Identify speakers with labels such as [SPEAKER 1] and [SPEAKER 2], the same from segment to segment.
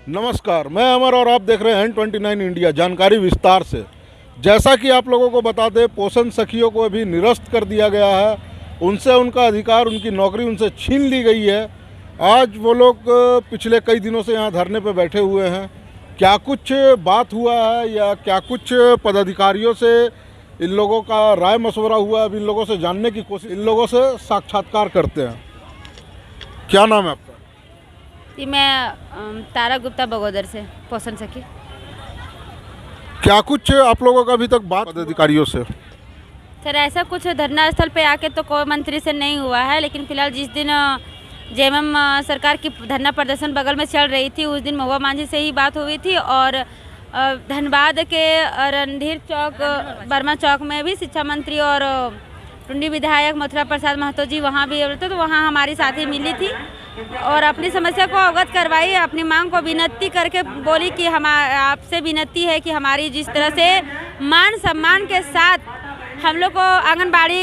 [SPEAKER 1] नमस्कार, मैं अमर और आप देख रहे हैं N29 इंडिया। जानकारी विस्तार से। जैसा कि आप लोगों को बता दें, पोषण सखियों को अभी निरस्त कर दिया गया है। उनसे उनका अधिकार, उनकी नौकरी उनसे छीन ली गई है। आज वो लोग पिछले कई दिनों से यहाँ धरने पर बैठे हुए हैं। क्या कुछ बात हुआ है या क्या कुछ पदाधिकारियों से इन लोगों का राय मशवरा हुआ है, अब इन लोगों से जानने की कोशिश, इन लोगों से साक्षात्कार करते हैं। क्या नाम है आपका?
[SPEAKER 2] जी, मैं तारा गुप्ता बगोदर से, पोषण सखी।
[SPEAKER 1] क्या कुछ आप लोगों का अभी तक बात पदाधिकारियों से?
[SPEAKER 2] सर, ऐसा कुछ धरना स्थल पे आके तो कोई मंत्री से नहीं हुआ है, लेकिन फिलहाल जिस दिन जेएमएम सरकार की धरना प्रदर्शन बगल में चल रही थी, उस दिन महुआ मांझी से ही बात हुई थी। और धनबाद के रणधीर चौक, बर्मा चौक में भी शिक्षा मंत्री और टुंडी विधायक मथुरा प्रसाद महतो जी वहाँ भी थे, तो वहाँ हमारी साथी मिली थी और अपनी समस्या को अवगत करवाई। अपनी मांग को विनती करके बोली कि हम आपसे विनती है कि हमारी जिस तरह से मान सम्मान के साथ हम लोग को आंगनबाड़ी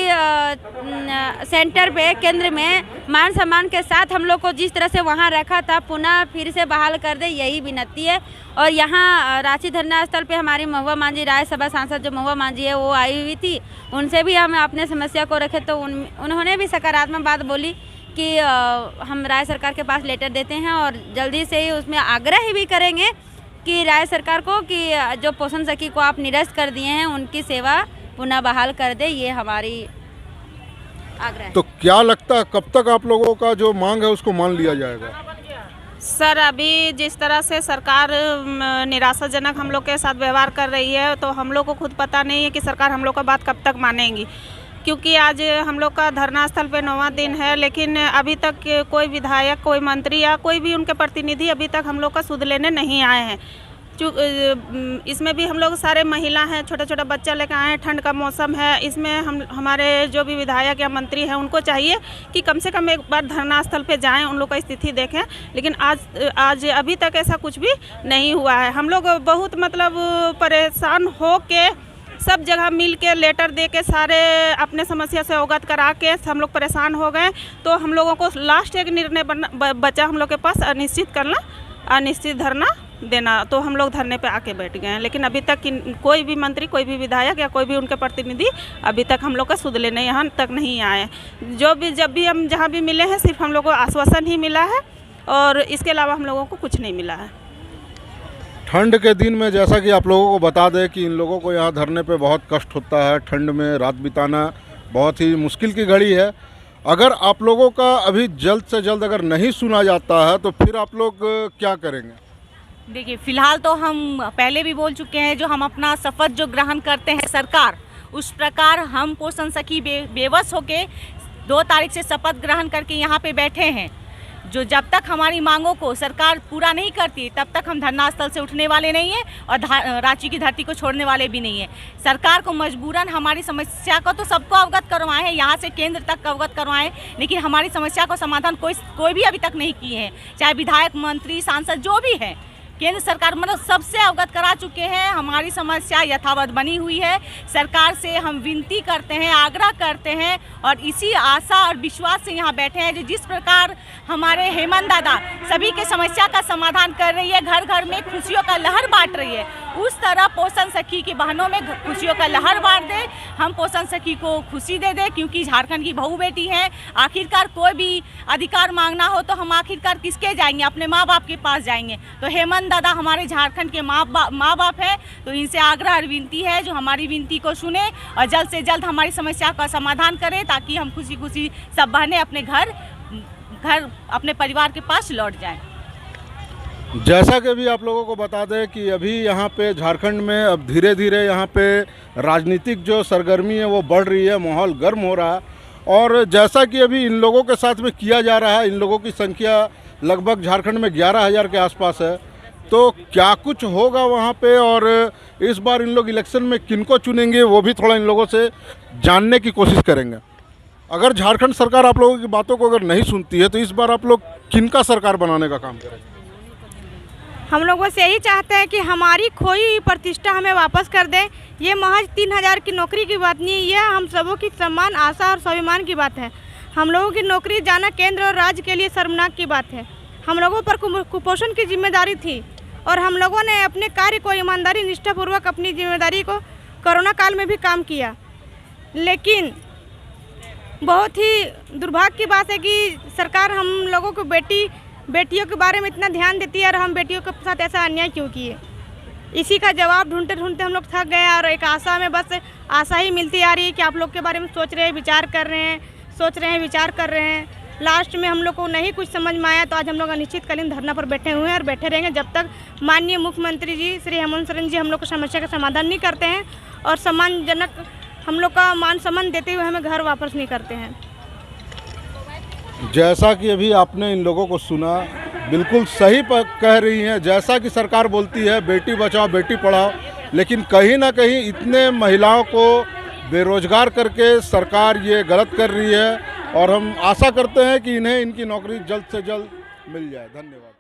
[SPEAKER 2] सेंटर पे, केंद्र में मान सम्मान के साथ हम लोग को जिस तरह से वहाँ रखा था, पुनः फिर से बहाल कर दे, यही विनती है। और यहाँ रांची धरना स्थल पे हमारी महुआ मांझी राज्यसभा सांसद जो महुआ मांझी है वो आई हुई थी। उनसे भी हम अपने समस्या को रखे तो उन्होंने भी सकारात्मक बात बोली कि हम राज्य सरकार के पास लेटर देते हैं और जल्दी से ही उसमें आग्रह भी करेंगे कि राज्य सरकार को कि जो पोषण सखी को आप निरस्त कर दिए हैं उनकी सेवा पुनः बहाल कर दे, ये हमारी आग्रह है।
[SPEAKER 1] तो क्या लगता है कब तक आप लोगों का जो मांग है उसको मान लिया जाएगा?
[SPEAKER 3] सर, अभी जिस तरह से सरकार निराशाजनक हम लोग के साथ व्यवहार कर रही है, तो हम लोग को खुद पता नहीं है कि सरकार हम लोग का बात कब तक मानेगी। क्योंकि आज हम लोग का धरना स्थल पे 9वां दिन है, लेकिन अभी तक कोई विधायक, कोई मंत्री या कोई भी उनके प्रतिनिधि अभी तक हम लोग का सुध लेने नहीं आए हैं। इसमें भी हम लोग सारे महिला हैं, छोटा छोटा बच्चा लेकर आए हैं, ठंड का मौसम है। इसमें हमारे जो भी विधायक या मंत्री हैं उनको चाहिए कि कम से कम एक बार धरना स्थल पे जाएं, उन लोग का स्थिति देखें। लेकिन आज अभी तक ऐसा कुछ भी नहीं हुआ है। हम लोग बहुत परेशान हो के सब जगह मिल के लेटर दे के सारे अपने समस्या से अवगत करा के हम लोग परेशान हो गए। तो हम लोगों को लास्ट एक निर्णय बचा हम लोग के पास, अनिश्चित धरना देना। तो हम लोग धरने पे आके बैठ गए हैं। लेकिन अभी तक कोई भी मंत्री, कोई भी विधायक या कोई भी उनके प्रतिनिधि अभी तक हम लोग का सुध लेने यहाँ तक नहीं आए। जब भी हम जहाँ भी मिले हैं, सिर्फ हम लोग को आश्वासन ही मिला है और इसके अलावा हम लोगों को कुछ नहीं मिला है।
[SPEAKER 1] ठंड के दिन में जैसा कि आप लोगों को बता दें कि इन लोगों को यहाँ धरने पे बहुत कष्ट होता है। ठंड में रात बिताना बहुत ही मुश्किल की घड़ी है। अगर आप लोगों का अभी जल्द से जल्द अगर नहीं सुना जाता है तो फिर आप लोग क्या करेंगे?
[SPEAKER 4] देखिए, फिलहाल तो हम पहले भी बोल चुके हैं, जो हम अपना शपथ जो ग्रहण करते हैं सरकार, उस प्रकार हम पोषण सखी बेबस होके 2 तारीख से शपथ ग्रहण करके यहाँ पे बैठे हैं। जो जब तक हमारी मांगों को सरकार पूरा नहीं करती तब तक हम धरना स्थल से उठने वाले नहीं हैं और रांची की धरती को छोड़ने वाले भी नहीं हैं। सरकार को मजबूरन हमारी समस्या को तो सबको अवगत करवाए हैं, यहाँ से केंद्र तक अवगत करवाएं, लेकिन हमारी समस्या को समाधान कोई भी अभी तक नहीं किए हैं। चाहे विधायक, मंत्री, सांसद जो भी हैं, केंद्र सरकार मतलब सबसे अवगत करा चुके हैं। हमारी समस्या यथावत बनी हुई है। सरकार से हम विनती करते हैं, आग्रह करते हैं और इसी आशा और विश्वास से यहाँ बैठे हैं। जो जिस प्रकार हमारे हेमंत दादा सभी के समस्या का समाधान कर रही है, घर घर में खुशियों का लहर बांट रही है, उस तरह पोषण सखी की बहनों में खुशियों का लहर बांट दे। हम पोषण सखी को खुशी दे दे, क्योंकि झारखंड की बहू बेटी हैं। आखिरकार कोई भी अधिकार मांगना हो तो हम आखिरकार किसके जाएंगे? अपने माँ बाप के पास जाएंगे। तो हेमंत दादा हमारे झारखंड के माँ बाप है, तो इनसे आग्रह और विनती है जो हमारी विनती को सुने और जल्द से जल्द हमारी समस्या का समाधान करें, ताकि हम खुशी खुशी सब बहनें अपने घर अपने परिवार के पास लौट जाएं।
[SPEAKER 1] जैसा कि भी आप लोगों को बता दें कि अभी यहाँ पे झारखंड में अब धीरे धीरे यहाँ पे राजनीतिक जो सरगर्मी है वो बढ़ रही है, माहौल गर्म हो रहा है। और जैसा कि अभी इन लोगों के साथ में किया जा रहा है, इन लोगों की संख्या लगभग झारखंड में 11,000 के आसपास है। तो क्या कुछ होगा वहाँ पे और इस बार इन लोग इलेक्शन में किनको चुनेंगे वो भी थोड़ा इन लोगों से जानने की कोशिश करेंगे। अगर झारखंड सरकार आप लोगों की बातों को अगर नहीं सुनती है तो इस बार आप लोग किनका सरकार बनाने का काम करेंगे?
[SPEAKER 5] हम लोग बस यही चाहते हैं कि हमारी खोई हुई प्रतिष्ठा हमें वापस कर दें। ये महज 3,000 की नौकरी की बात नहीं है, यह हम सबों की सम्मान, आशा और स्वाभिमान की बात है। हम लोगों की नौकरी जाना केंद्र और राज्य के लिए शर्मनाक की बात है। हम लोगों पर कुपोषण की जिम्मेदारी थी, और हम लोगों ने अपने कार्य को ईमानदारी निष्ठापूर्वक अपनी जिम्मेदारी को कोरोना काल में भी काम किया। लेकिन बहुत ही दुर्भाग्य की बात है कि सरकार हम लोगों को बेटियों के बारे में इतना ध्यान देती है और हम बेटियों के साथ ऐसा अन्याय क्यों किए। इसी का जवाब ढूंढते ढूंढते हम लोग थक गए और एक आशा में बस आशा ही मिलती आ रही है कि आप लोग के बारे में सोच रहे हैं, विचार कर रहे हैं, विचार कर रहे हैं। लास्ट में हम लोग को नहीं कुछ समझ में आया तो आज हम लोग अनिश्चितकालीन धरना पर बैठे हुए हैं और बैठे रहेंगे जब तक माननीय मुख्यमंत्री जी श्री हेमंत सोरेन जी हम लोग को समस्या का समाधान नहीं करते हैं और सम्मानजनक हम लोग का मान सम्मान देते हुए हमें घर वापस नहीं करते हैं।
[SPEAKER 1] जैसा कि अभी आपने इन लोगों को सुना, बिल्कुल सही कह रही हैं। जैसा कि सरकार बोलती है बेटी बचाओ बेटी पढ़ाओ, लेकिन कहीं ना कहीं इतने महिलाओं को बेरोजगार करके सरकार ये गलत कर रही है और हम आशा करते हैं कि इन्हें इनकी नौकरी जल्द से जल्द मिल जाए। धन्यवाद।